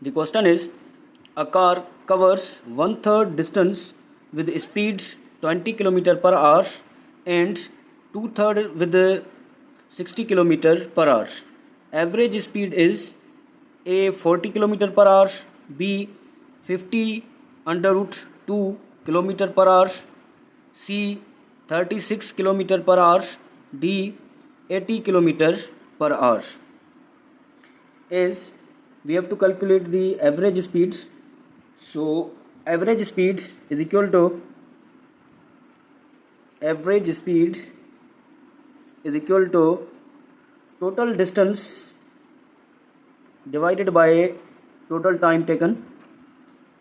The question is, a car covers one third distance with speed 20 km per hour and two third with 60 km per hour. Average speed is A 40 km per hour, B 50 under root 2 km per hour, C 36 km per hour, D 80 km per hour. Is we have to calculate the average speed. So average speed is equal to total distance divided by total time taken.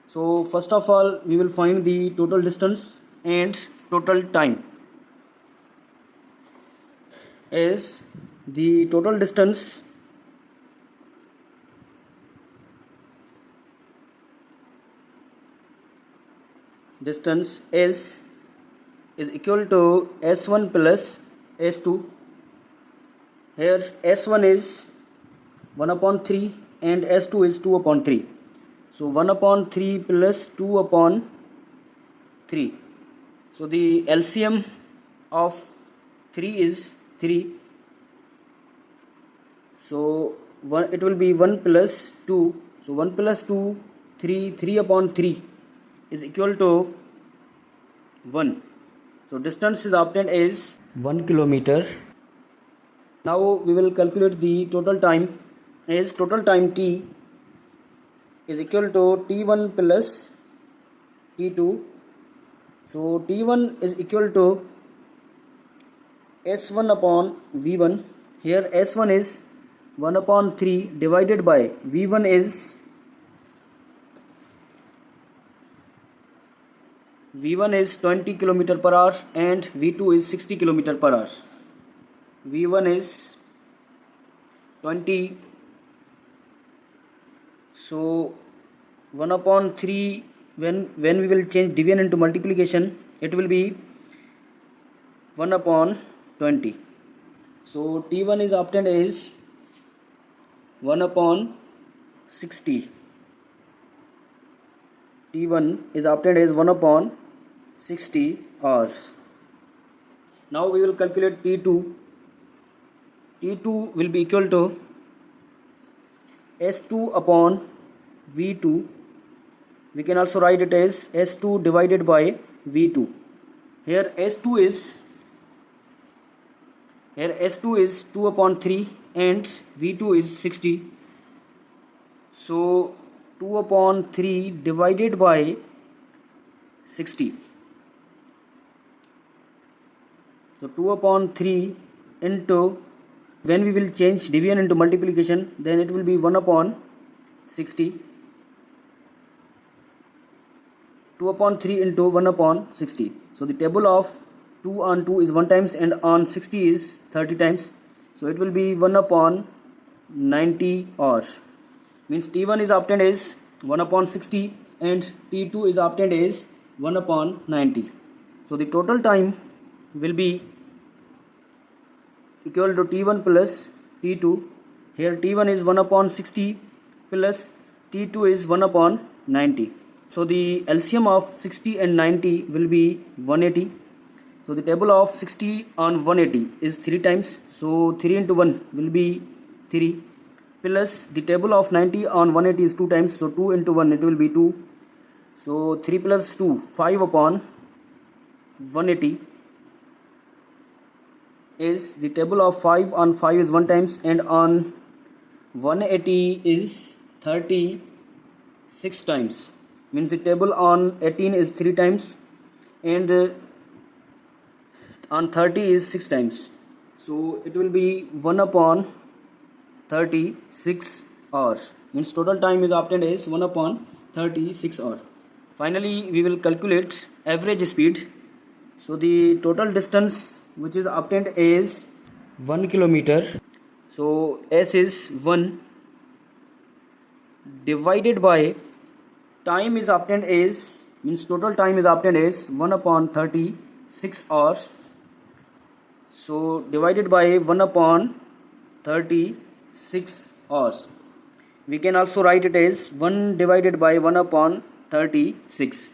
So first of all we will find the total distance and total time. Is the total distance is equal to S1 plus S2. Here S1 is 1 upon 3 and S2 is 2 upon 3. So 1 upon 3 plus 2 upon 3. So the LCM of 3 is 3. So it will be 1 plus 2. So 1 plus 2, 3 upon 3 is equal to 1. So distance is obtained is 1 kilometer. Now we will calculate the total time. Is total time T is equal to T1 plus T2. So T1 is equal to S1 upon V1. Here S1 is 1 upon 3 divided by V1 is V1 is 20 km per hour and V2 is 60 km per hour. V1 is 20. So 1 upon 3, when we will change division into multiplication, it will be 1 upon 20. So T1 is obtained as 1 upon 60. T1 is obtained as 1 upon 60 hours. Now we will calculate T2. T2 will be equal to S2 upon V2. We can also write it as S2 divided by V2. Here S2 is 2 upon 3 and V2 is 60. So 2 upon 3 divided by 60. So 2 upon 3 into, when we will change division into multiplication, then it will be 1 upon 60. 2 upon 3 into 1 upon 60. So the table of 2 on 2 is 1 times and on 60 is 30 times. So it will be 1 upon 90 hours. Means T1 is obtained as 1 upon 60 and T2 is obtained as 1 upon 90. So the total time will be equal to T1 plus T2. Here T1 is 1 upon 60 plus T2 is 1 upon 90. So the LCM of 60 and 90 will be 180. So the table of 60 on 180 is 3 times. So 3 into 1 will be 3. Plus the table of 90 on 180 is 2 times. So 2 into 1 it will be 2. So 3 plus 2, 5 upon 180 is, the table of 5 on 5 is 1 times and on 180 is 36 times. Means the table on 18 is 3 times and on 30 is 6 times. So it will be 1 upon 36 hours. Means total time is obtained as 1 upon 36 hours. Finally we will calculate average speed. So the total distance which is obtained is 1 kilometer. So S is 1 divided by time is obtained as, means total time is obtained as 1 upon 36 hours. So divided by 1 upon 36 hours. We can also write it as 1 divided by 1 upon 36.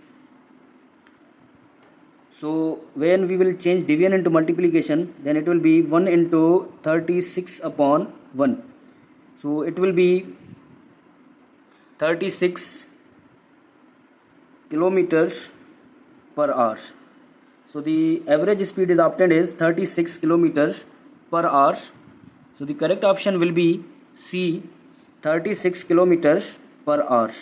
So when we will change division into multiplication, then it will be 1 into 36 upon 1. So it will be 36 kilometers per hour. So the average speed is obtained is 36 kilometers per hour. So the correct option will be C, 36 kilometers per hour.